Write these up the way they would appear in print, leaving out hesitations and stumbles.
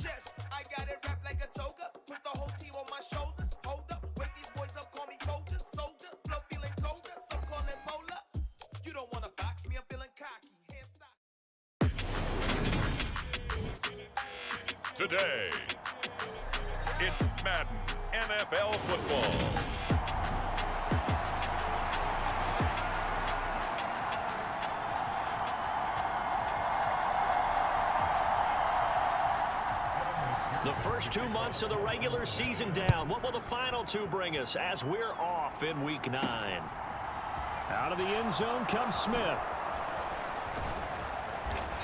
chest. I got it wrapped like a toga. Put the whole team on my shoulders. Hold up, wake these boys up, call me Folgers. Soldier, flow feeling colder, some call it molar. You don't wanna box me, I'm feeling cocky. Hands stop. Today, it's Madden NFL football. The first 2 months of the regular season down. What will the final two bring us as we're off in Week 9? Out of the end zone comes Smith.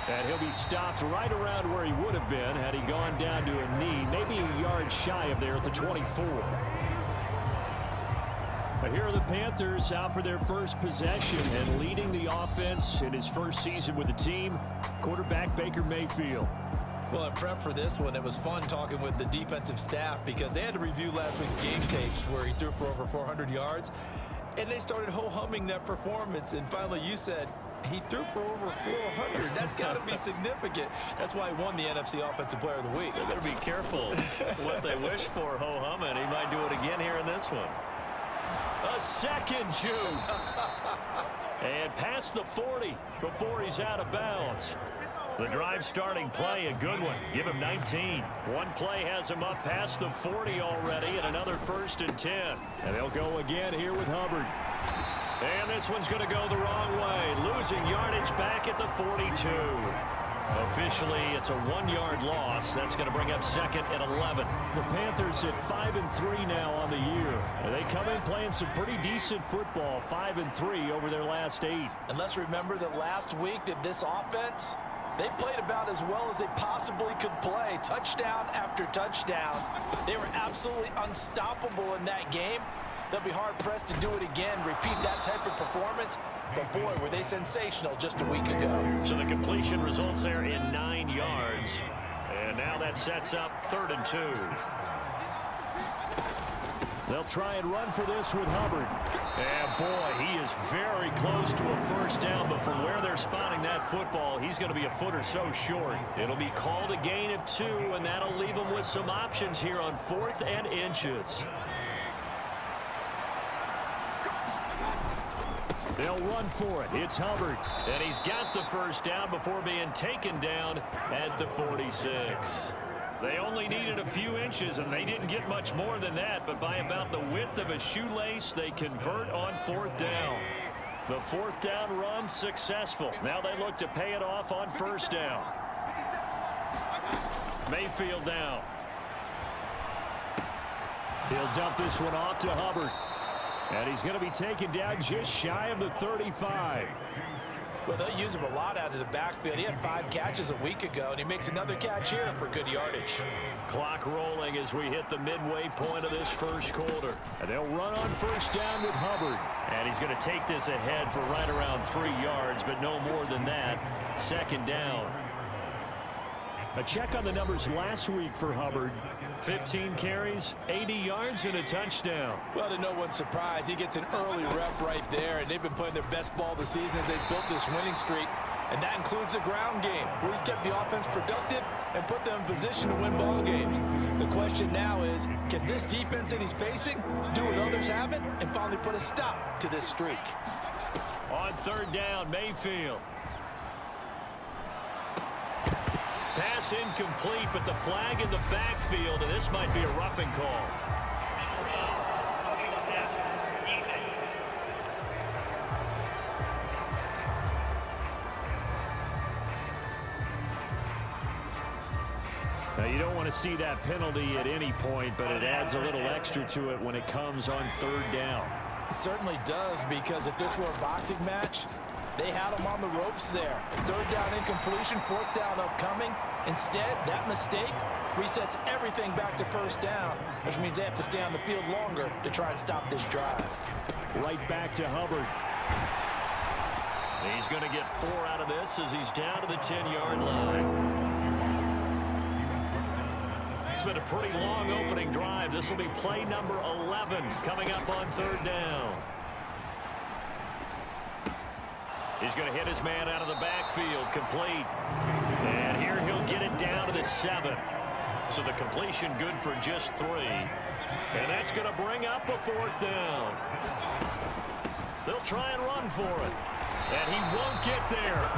And he'll be stopped right around where he would have been had he gone down to a knee, maybe a yard shy of there at the 24. But here are the Panthers out for their first possession and leading the offense in his first season with the team, quarterback Baker Mayfield. Well, in prep for this one, it was fun talking with the defensive staff because they had to review last week's game tapes where he threw for over 400 yards, and they started ho-humming that performance. And finally, you said he threw for over 400. That's got to be significant. That's why he won the NFC Offensive Player of the Week. They better be careful what they wish for ho-humming. He might do it again here in this one. A second juke. And past the 40 before he's out of bounds. The drive starting play, a good one. Give him 19. One play has him up past the 40 already, and another 1st and 10. And they'll go again here with Hubbard. And this one's going to go the wrong way. Losing yardage back at the 42. Officially, it's a 1-yard loss. That's going to bring up 2nd and 11. The Panthers at 5-3 now on the year. And they come in playing some pretty decent football, 5-3 over their last 8. And let's remember that last week that this offense, they played about as well as they possibly could play. Touchdown after touchdown. They were absolutely unstoppable in that game. They'll be hard-pressed to do it again, repeat that type of performance. But, boy, were they sensational just a week ago. So the completion results there in 9 yards. And now that sets up 3rd and 2. They'll try and run for this with Hubbard. And, boy, he is very close to a first down. But from where they're spotting that football, he's going to be a foot or so short. It'll be called a gain of 2, and that'll leave him with some options here on 4th and inches. They'll run for it. It's Hubbard. And he's got the first down before being taken down at the 46. They only needed a few inches, and they didn't get much more than that. But by about the width of a shoelace, they convert on 4th down. The 4th down run successful. Now they look to pay it off on 1st down. Mayfield down. He'll dump this one off to Hubbard. And he's going to be taken down just shy of the 35. Well, they'll use him a lot out of the backfield. He had 5 catches a week ago, and he makes another catch here for good yardage. Clock rolling as we hit the midway point of this first quarter. And they'll run on 1st down with Hubbard. And he's going to take this ahead for right around 3 yards, but no more than that. 2nd down. A check on the numbers last week for Hubbard. 15 carries, 80 yards, and a touchdown. Well, to no one's surprise, he gets an early rep right there, and they've been playing their best ball this season as they've built this winning streak, and that includes the ground game, where he's kept the offense productive and put them in position to win ball games. The question now is, can this defense that he's facing do what others haven't and finally put a stop to this streak? On 3rd down, Mayfield. Pass incomplete, but the flag in the backfield, and this might be a roughing call. Now, you don't want to see that penalty at any point, but it adds a little extra to it when it comes on 3rd down. It certainly does, because if this were a boxing match, they had him on the ropes there. 3rd down incompletion, 4th down upcoming. Instead, that mistake resets everything back to 1st down, which means they have to stay on the field longer to try and stop this drive. Right back to Hubbard. He's going to get 4 out of this as he's down to the 10-yard line. It's been a pretty long opening drive. This will be play number 11 coming up on 3rd down. He's going to hit his man out of the backfield, complete. And here he'll get it down to the 7. So the completion good for just 3. And that's going to bring up a 4th down. They'll try and run for it. And he won't get there.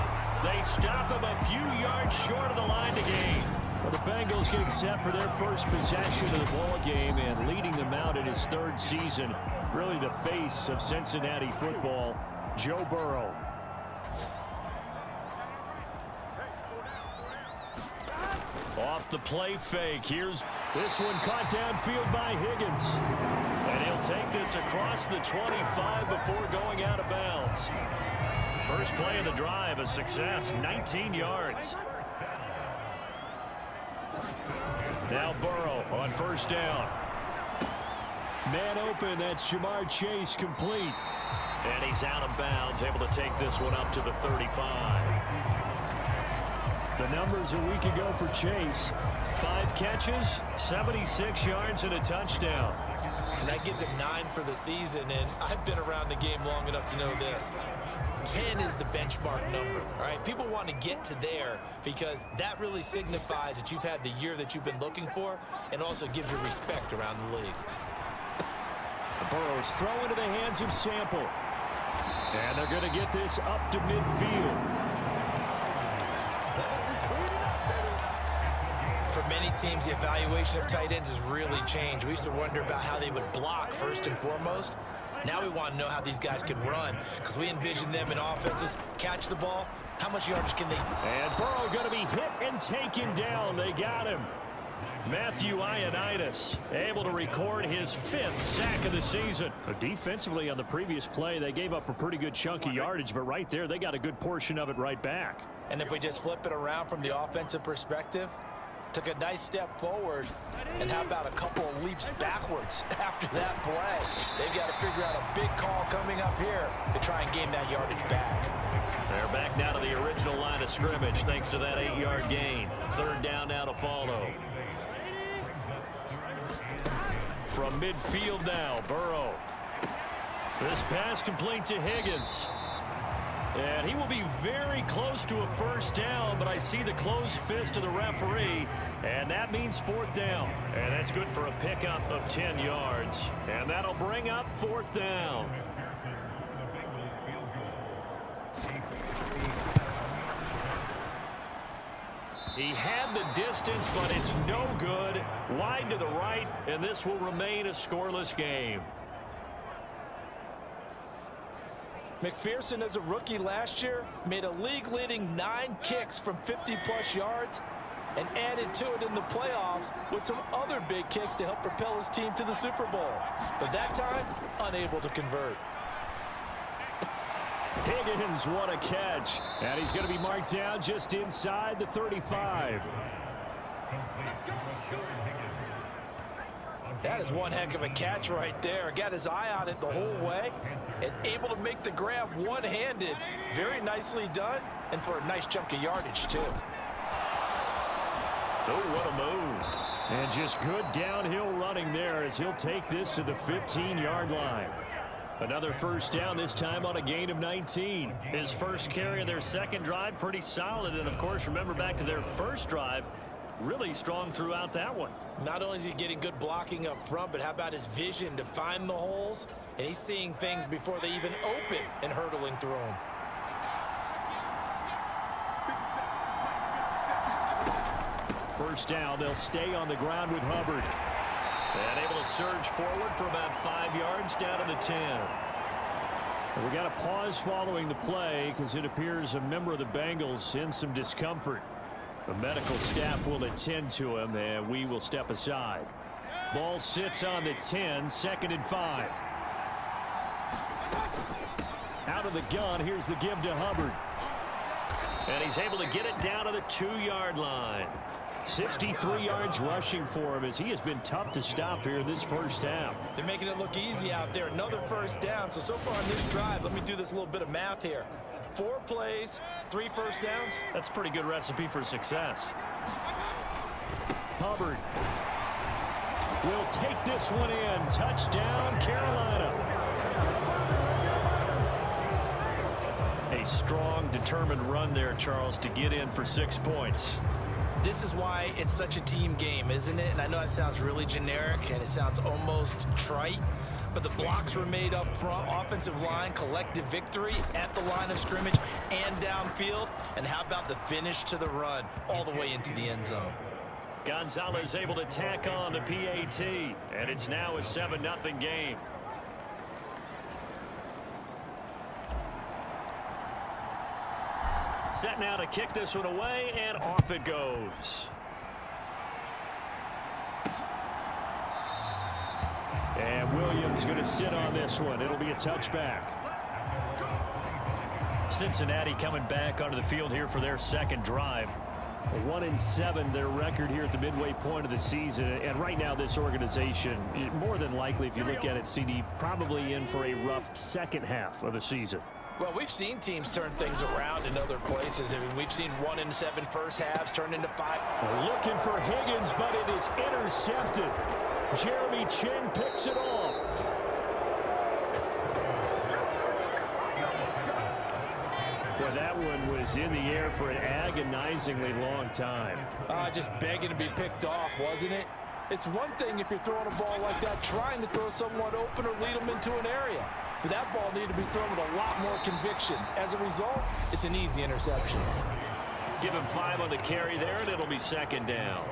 They stop him a few yards short of the line to gain. Well, the Bengals getting set for their first possession of the ball game and leading them out in his 3rd season. Really the face of Cincinnati football, Joe Burrow. Off the play fake. Here's this one caught downfield by Higgins. And he'll take this across the 25 before going out of bounds. First play of the drive, a success, 19 yards. Now Burrow on 1st down. Man open, that's Jamar Chase, complete. And he's out of bounds, able to take this one up to the 35. The numbers a week ago for Chase. 5 catches, 76 yards, and a touchdown. And that gives him 9 for the season, and I've been around the game long enough to know this. 10 is the benchmark number, all right? People want to get to there because that really signifies that you've had the year that you've been looking for and also gives you respect around the league. Burrow's throw into the hands of Sample. And they're going to get this up to midfield. For many teams, the evaluation of tight ends has really changed. We used to wonder about how they would block first and foremost. Now we want to know how these guys can run because we envision them in offenses catch the ball. How much yardage can they? And Burrow going to be hit and taken down. They got him. Matthew Ioannidis able to record his 5th sack of the season. Defensively on the previous play, they gave up a pretty good chunk of yardage, but right there, they got a good portion of it right back. And if we just flip it around from the offensive perspective, took a nice step forward, and how about a couple of leaps backwards after that play? They've got to figure out a big call coming up here to try and gain that yardage back. They're back now to the original line of scrimmage thanks to that 8-yard gain. 3rd down now to follow. From midfield now, Burrow. This pass complete to Higgins. And he will be very close to a 1st down, but I see the closed fist of the referee, and that means 4th down. And that's good for a pickup of 10 yards. And that'll bring up 4th down. He had the distance, but it's no good. Wide to the right, and this will remain a scoreless game. McPherson, as a rookie last year, made a league-leading 9 kicks from 50-plus yards and added to it in the playoffs with some other big kicks to help propel his team to the Super Bowl. But that time, unable to convert. Higgins, what a catch. And he's going to be marked down just inside the 35. That is one heck of a catch right there. Got his eye on it the whole way and able to make the grab one-handed. Very nicely done, and for a nice chunk of yardage, too. Oh, what a move. And just good downhill running there as he'll take this to the 15-yard line. Another 1st down, this time on a gain of 19. His first carry of their 2nd drive, pretty solid. And, of course, remember back to their 1st drive, really strong throughout that one. Not only is he getting good blocking up front, but how about his vision to find the holes? And he's seeing things before they even open and hurdling through them. First down, they'll stay on the ground with Hubbard. And able to surge forward for about 5 yards down to the 10. And we got a pause following the play because it appears a member of the Bengals in some discomfort. The medical staff will attend to him, and we will step aside. Ball sits on the 10, 2nd and 5. Out of the gun, here's the give to Hubbard. And he's able to get it down to the 2-yard line. 63 yards rushing for him as he has been tough to stop here in this 1st half. They're making it look easy out there. Another 1st down. So far on this drive, let me do this little bit of math here. 4 plays, 3 1st downs. That's a pretty good recipe for success. Hubbard will take this one in. Touchdown, Carolina. A strong, determined run there, Charles, to get in for 6 points. This is why it's such a team game, isn't it? And I know that sounds really generic and it sounds almost trite, but the blocks were made up front, offensive line, collective victory at the line of scrimmage and downfield. And how about the finish to the run all the way into the end zone? Gonzalez able to tack on the PAT, and it's now a 7-0 game. Set now to kick this one away, and off it goes. And Williams going to sit on this one. It'll be a touchback. Cincinnati coming back onto the field here for their second drive. 1-7 their record here at the midway point of the season. And right now this organization, more than likely if you look at it, CD, probably in for a rough second half of the season. Well, we've seen teams turn things around in other places. I mean, we've seen 1-7 first halves turn into 5. Looking for Higgins, but it is intercepted. Jeremy Chin picks it off. Boy, that one was in the air for an agonizingly long time. Just begging to be picked off, wasn't it? It's one thing if you're throwing a ball like that, trying to throw someone open or lead them into an area. But that ball needed to be thrown with a lot more conviction. As a result, it's an easy interception. Give him 5 on the carry there, and it'll be second down.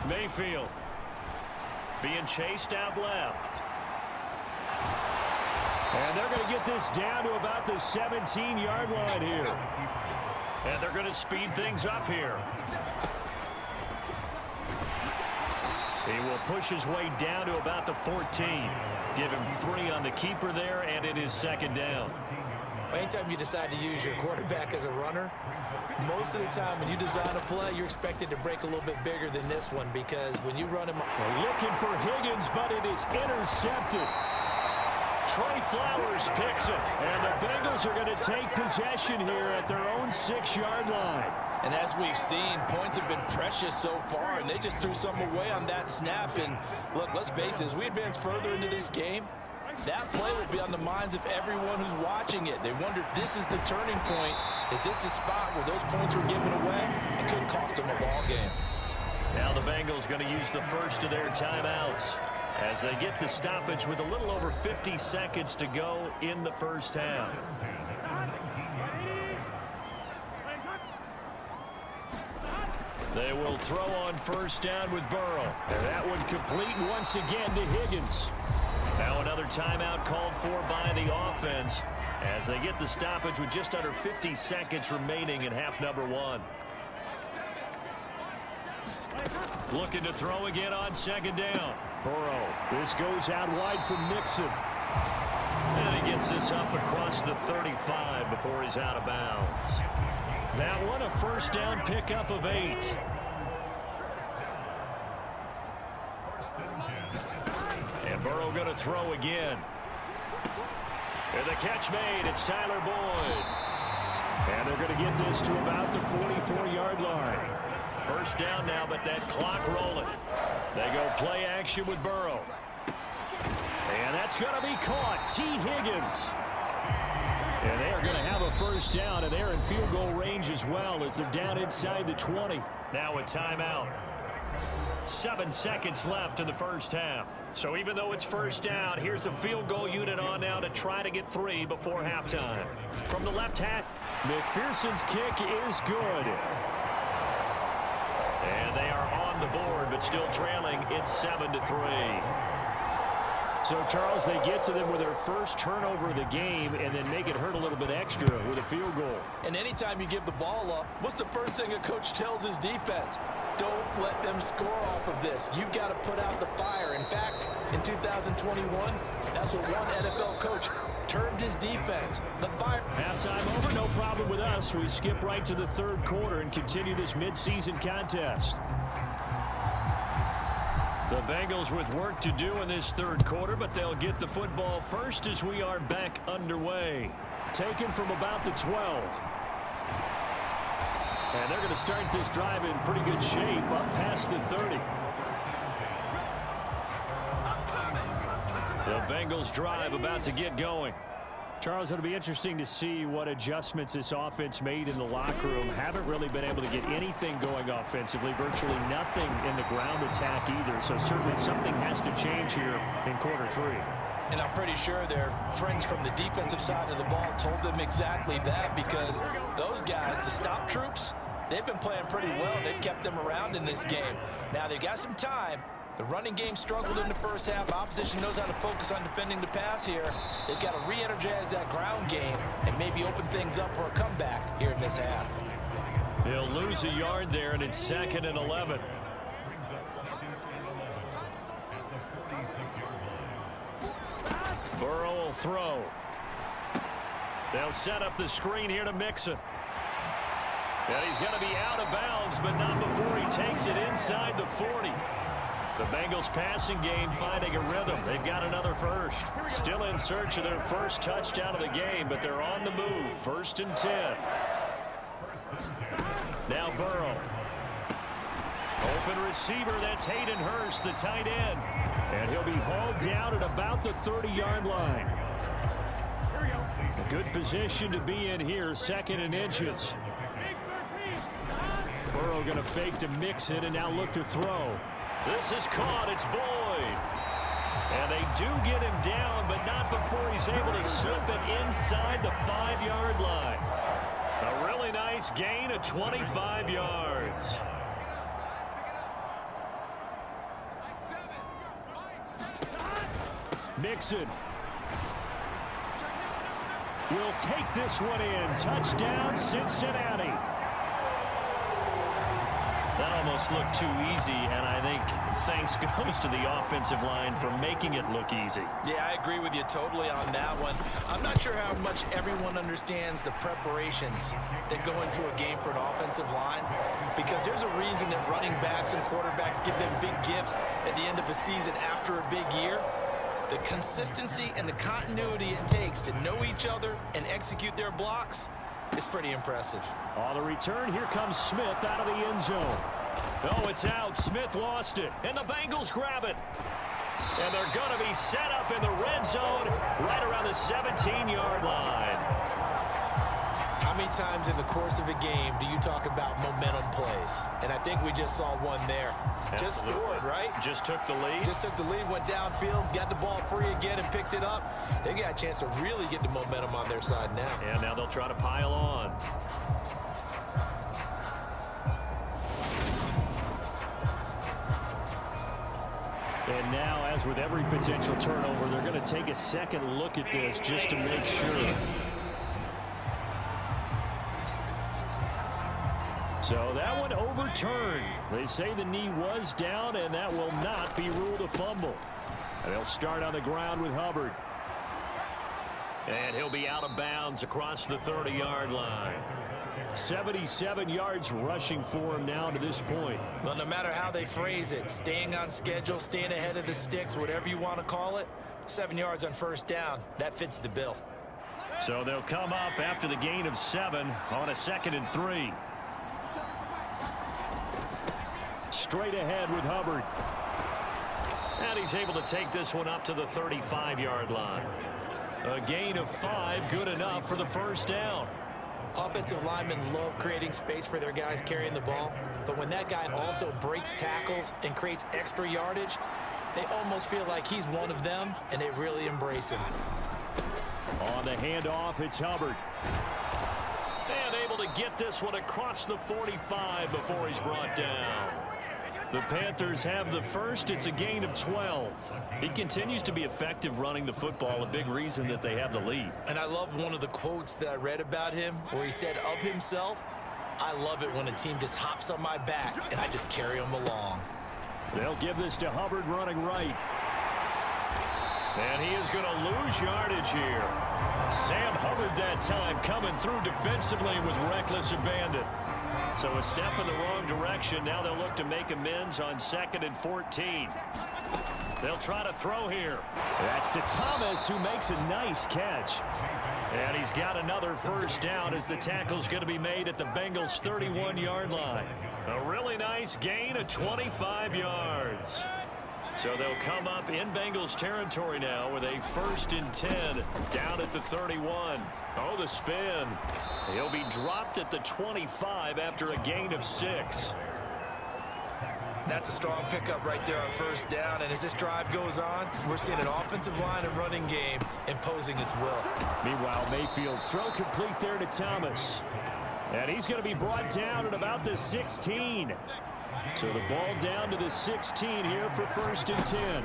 Mayfield being chased out left. And they're going to get this down to about the 17-yard line here. And they're going to speed things up here. He will push his way down to about the 14. Give him 3 on the keeper there, and it is second down. Anytime you decide to use your quarterback as a runner, most of the time when you design a play, you're expected to break a little bit bigger than this one, because when you run him... Looking for Higgins, but it is intercepted. Trey Flowers picks it. And the Bengals are going to take possession here at their own 6-yard line. And as we've seen, points have been precious so far, and they just threw some away on that snap. And look, let's face it, as we advance further into this game, that play will be on the minds of everyone who's watching it. They wonder if this is the turning point. Is this the spot where those points were given away and could cost them a ball game? Now the Bengals going to use the first of their timeouts as they get the stoppage with a little over 50 seconds to go in the first half. They will throw on first down with Burrow. And that one complete once again to Higgins. Now another timeout called for by the offense as they get the stoppage with just under 50 seconds remaining in half number 1. Looking to throw again on second down. Burrow. This goes out wide for Mixon. And he gets this up across the 35 before he's out of bounds. That one a first down pickup of 8. And Burrow going to throw again. And the catch made. It's Tyler Boyd. And they're going to get this to about the 44-yard line. First down now, but that clock rolling. They go play action with Burrow. And that's going to be caught. T. Higgins. And they are going to have a first down, and they're in field goal range as well as they're down inside the 20. Now a timeout. 7 seconds left in the first half. So even though it's first down, here's the field goal unit on now to try to get 3 before halftime. From the left hat, McPherson's kick is good. And they are on the board, but still trailing. It's 7-3. So, Charles, they get to them with their first turnover of the game and then make it hurt a little bit extra with a field goal. And anytime you give the ball up, what's the first thing a coach tells his defense? Don't let them score off of this. You've got to put out the fire. In fact, in 2021, that's what one NFL coach termed his defense, the fire. Halftime over, no problem with us. We skip right to the third quarter and continue this midseason contest. The Bengals with work to do in this third quarter, but they'll get the football first as we are back underway. Taken from about the 12. And they're going to start this drive in pretty good shape up past the 30. The Bengals drive about to get going. Charles, it'll be interesting to see what adjustments this offense made in the locker room. Haven't really been able to get anything going offensively, virtually nothing in the ground attack either. So certainly something has to change here in quarter 3. And I'm pretty sure their friends from the defensive side of the ball told them exactly that, because those guys, the stop troops, they've been playing pretty well. They've kept them around in this game. Now they've got some time. The running game struggled in the first half. Opposition knows how to focus on defending the pass here. They've got to re-energize that ground game and maybe open things up for a comeback here in this half. They'll lose a yard there, and it's 2nd and 11. Burrow will throw. They'll set up the screen here to Mixon. And he's going to be out of bounds, but not before he takes it inside the 40. The Bengals passing game finding a rhythm. They've got another first. Still in search of their first touchdown of the game, but they're on the move. 1st and 10. Now Burrow. Open receiver, that's Hayden Hurst, the tight end. And he'll be hauled down at about the 30-yard line. Good position to be in here, 2nd and inches. Burrow going to fake to Mixon and now look to throw. This is caught. It's Boyd. And they do get him down, but not before he's able to slip it inside the 5-yard line. A really nice gain of 25 yards. Mixon will take this one in. Touchdown, Cincinnati. That almost looked too easy, and I think thanks goes to the offensive line for making it look easy. Yeah, I agree with you totally on that one. I'm not sure how much everyone understands the preparations that go into a game for an offensive line, because there's a reason that running backs and quarterbacks give them big gifts at the end of the season after a big year. The consistency and the continuity it takes to know each other and execute their blocks is pretty impressive. On the return, here comes Smith out of the end zone. Oh, it's out. Smith lost it, and the Bengals grab it. And they're going to be set up in the red zone right around the 17-yard line. How many times in the course of a game do you talk about momentum plays? And I think we just saw one there. Absolutely. Just scored, right? Just took the lead. Just took the lead, went downfield, got the ball free again and picked it up. They got a chance to really get the momentum on their side now. And now they'll try to pile on. And now, as with every potential turnover, they're going to take a second look at this just to make sure. So that one overturned. They say the knee was down, and that will not be ruled a fumble. And they'll start on the ground with Hubbard. And he'll be out of bounds across the 30-yard line. 77 yards rushing for him now to this point. Well, no matter how they phrase it, staying on schedule, staying ahead of the sticks, whatever you want to call it, 7 yards on first down, that fits the bill. So they'll come up after the gain of 7 on a 2nd and 3. Straight ahead with Hubbard. And he's able to take this one up to the 35-yard line. A gain of 5, good enough for the first down. Offensive linemen love creating space for their guys carrying the ball, but when that guy also breaks tackles and creates extra yardage, they almost feel like he's one of them, and they really embrace him. On the handoff, it's Hubbard. And able to get this one across the 45 before he's brought down. The Panthers have the first. It's a gain of 12. He continues to be effective running the football, a big reason that they have the lead. And I love one of the quotes that I read about him where he said of himself, "I love it when a team just hops on my back and I just carry them along." They'll give this to Hubbard running right. And he is going to lose yardage here. Sam Hubbard that time coming through defensively with reckless abandon. So a step in the wrong direction. Now they'll look to make amends on 2nd and 14. They'll try to throw here. That's to Thomas, who makes a nice catch. And he's got another first down as the tackle's going to be made at the Bengals' 31-yard line. A really nice gain of 25 yards. So they'll come up in Bengals territory now with a 1st and 10 down at the 31. Oh, the spin. He'll be dropped at the 25 after a gain of 6. That's a strong pickup right there on 1st down. And as this drive goes on, we're seeing an offensive line and running game imposing its will. Meanwhile, Mayfield's throw complete there to Thomas. And he's going to be brought down at about the 16. So the ball down to the 16 here for 1st and 10.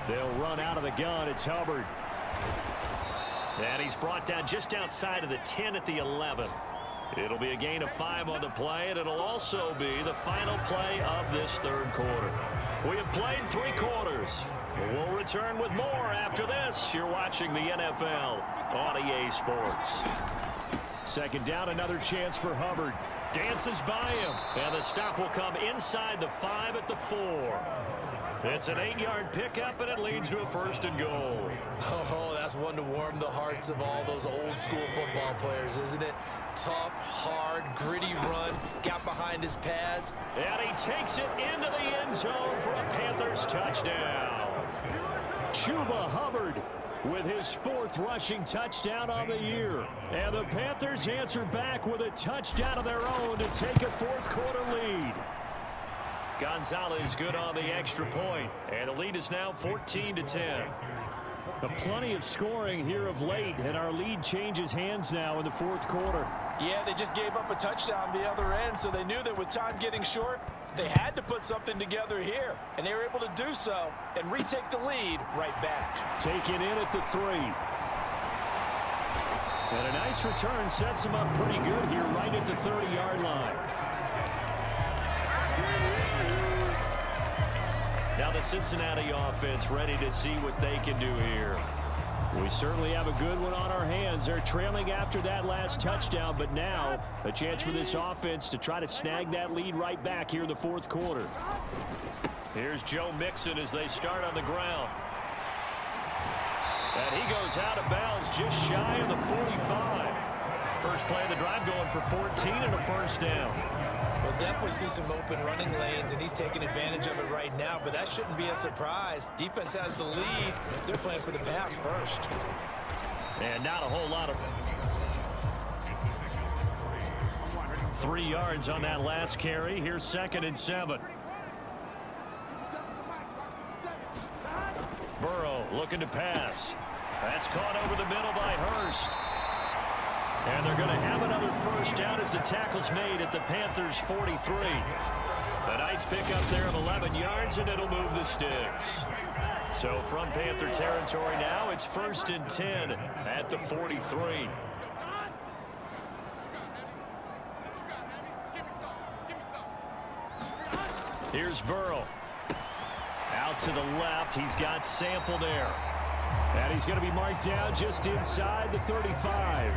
They'll run out of the gun. It's Hubbard. And he's brought down just outside of the 10 at the 11. It'll be a gain of 5 on the play, and it'll also be the final play of this 3rd quarter. We have played 3 quarters. We'll return with more after this. You're watching the NFL on EA Sports. 2nd down, another chance for Hubbard. Dances by him, and the stop will come inside the 5 at the 4. It's an 8-yard pickup, and it leads to a 1st and goal. Oh, that's one to warm the hearts of all those old-school football players, isn't it? Tough, hard, gritty run, got behind his pads. And he takes it into the end zone for a Panthers touchdown. Chuba Hubbard with his 4th rushing touchdown on the year. And the Panthers answer back with a touchdown of their own to take a 4th quarter lead. Gonzalez good on the extra point, and the lead is now 14-10. Plenty of scoring here of late, and our lead changes hands now in the 4th quarter. Yeah, they just gave up a touchdown the other end, so they knew that with time getting short, they had to put something together here, and they were able to do so and retake the lead right back. Taken in at the 3. And a nice return sets him up pretty good here right at the 30-yard line. Now the Cincinnati offense ready to see what they can do here. We certainly have a good one on our hands. They're trailing after that last touchdown, but now a chance for this offense to try to snag that lead right back here in the 4th quarter. Here's Joe Mixon as they start on the ground. And he goes out of bounds just shy of the 45. First play of the drive going for 14 and a 1st down. We'll definitely see some open running lanes, and he's taking advantage of it right now, but that shouldn't be a surprise. Defense has the lead. They're playing for the pass first. And not a whole lot of 3 yards on that last carry. Here's 2nd and 7. Burrow looking to pass. That's caught over the middle by Hurst. And they're going to have another 1st down as the tackle's made at the Panthers' 43. A nice pickup there of 11 yards, and it'll move the sticks. So from Panther territory now, it's 1st and 10 at the 43. Here's Burrow. Out to the left. He's got Sample there. And he's going to be marked down just inside the 35.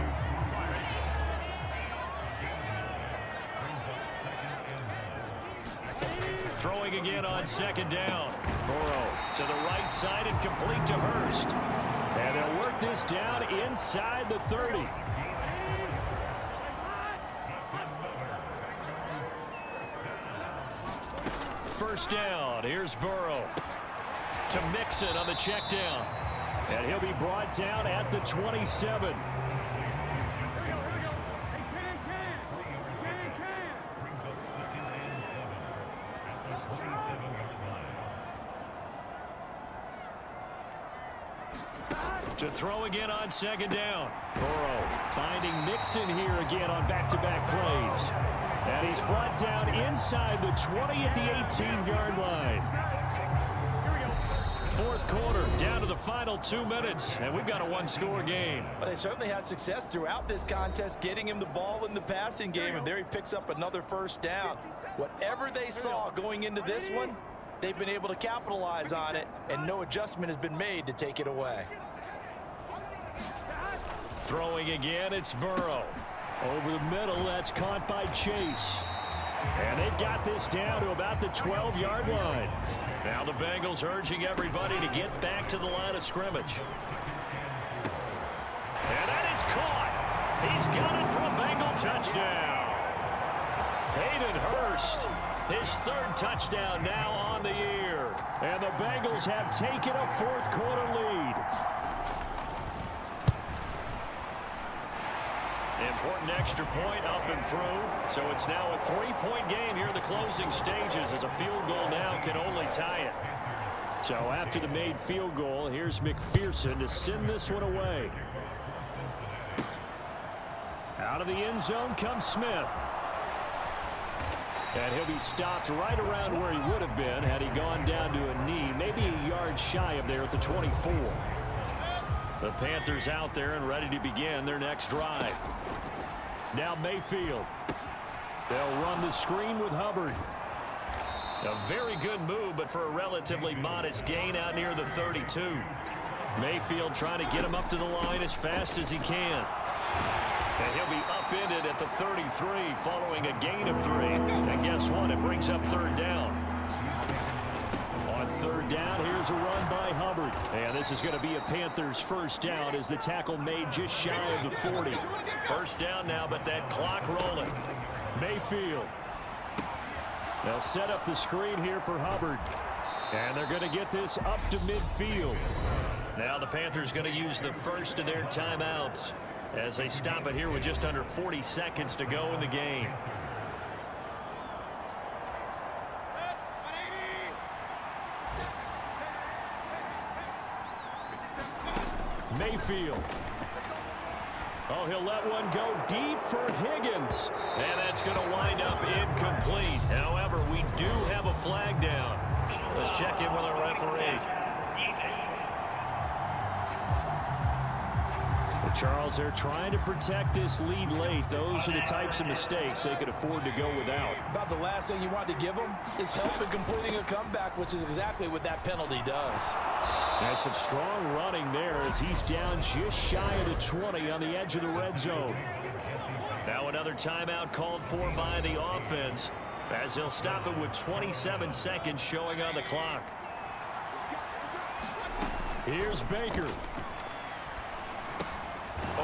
Throwing again on 2nd down. Burrow to the right side and complete to Hurst. And they'll work this down inside the 30. First down. Here's Burrow to Mixon on the check down. And he'll be brought down at the 27. To throw again on 2nd down. Burrow finding Mixon here again on back-to-back plays. And he's brought down inside the 20 at the 18-yard line. 4th quarter, down to the final 2 minutes, and we've got a 1-score game. But they certainly had success throughout this contest, getting him the ball in the passing game, and there he picks up another 1st down. Whatever they saw going into this one, they've been able to capitalize on it, and no adjustment has been made to take it away. Throwing again, it's Burrow. Over the middle, that's caught by Chase. And they've got this down to about the 12-yard line. Now the Bengals urging everybody to get back to the line of scrimmage. And that is caught. He's got it for a Bengal touchdown. Hayden Hurst His third touchdown now on the year. And the Bengals have taken a fourth-quarter lead. Important extra point up and through. So it's now a 3-point game here in the closing stages as a field goal now can only tie it. So after the made field goal, here's McPherson to send this one away. Out of the end zone comes Smith. And he'll be stopped right around where he would have been had he gone down to a knee, maybe a yard shy of there at the 24. The Panthers out there and ready to begin their next drive. Now Mayfield. They'll run the screen with Hubbard. A very good move, but for a relatively modest gain out near the 32. Mayfield trying to get him up to the line as fast as he can. And he'll be upended at the 33 following a gain of 3. And guess what? It brings up third down. On third down, here's a run by Hubbard. And this is going to be a Panthers first down as the tackle made just shy of the 40. First down now, but that clock rolling. Mayfield. They'll set up the screen here for Hubbard. And they're going to get this up to midfield. Now the Panthers going to use the first of their timeouts as they stop it here with just under 40 seconds to go in the game. Mayfield. Oh, he'll let one go deep for Higgins. And that's going to wind up incomplete. However, we do have a flag down. Let's check in with our referee. Charles, they're trying to protect this lead late. Those are the types of mistakes they could afford to go without. About the last thing you want to give them is help in completing a comeback, which is exactly what that penalty does. That's some strong running there as he's down just shy of the 20 on the edge of the red zone. Now another timeout called for by the offense as he'll stop it with 27 seconds showing on the clock. Here's Baker.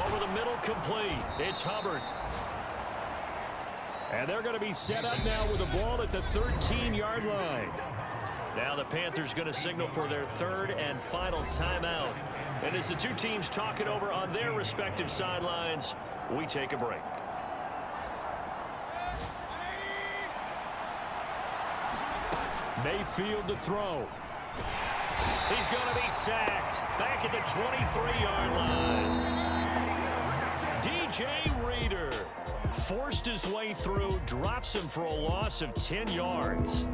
Over the middle, complete. It's Hubbard. And they're going to be set up now with the ball at the 13-yard line. Now the Panthers going to signal for their third and final timeout. And as the two teams talk it over on their respective sidelines, we take a break. Mayfield to throw. He's going to be sacked back at the 23-yard line. DJ Reader forced his way through, drops him for a loss of 10 yards.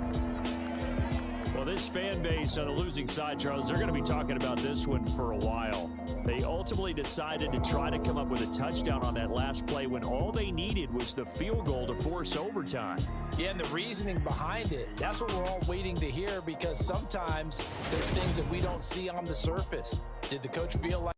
Well, this fan base on the losing side, Charles, they're going to be talking about this one for a while. They ultimately decided to try to come up with a touchdown on that last play when all they needed was the field goal to force overtime. Yeah, and the reasoning behind it, that's what we're all waiting to hear, because sometimes there's things that we don't see on the surface. Did the coach feel like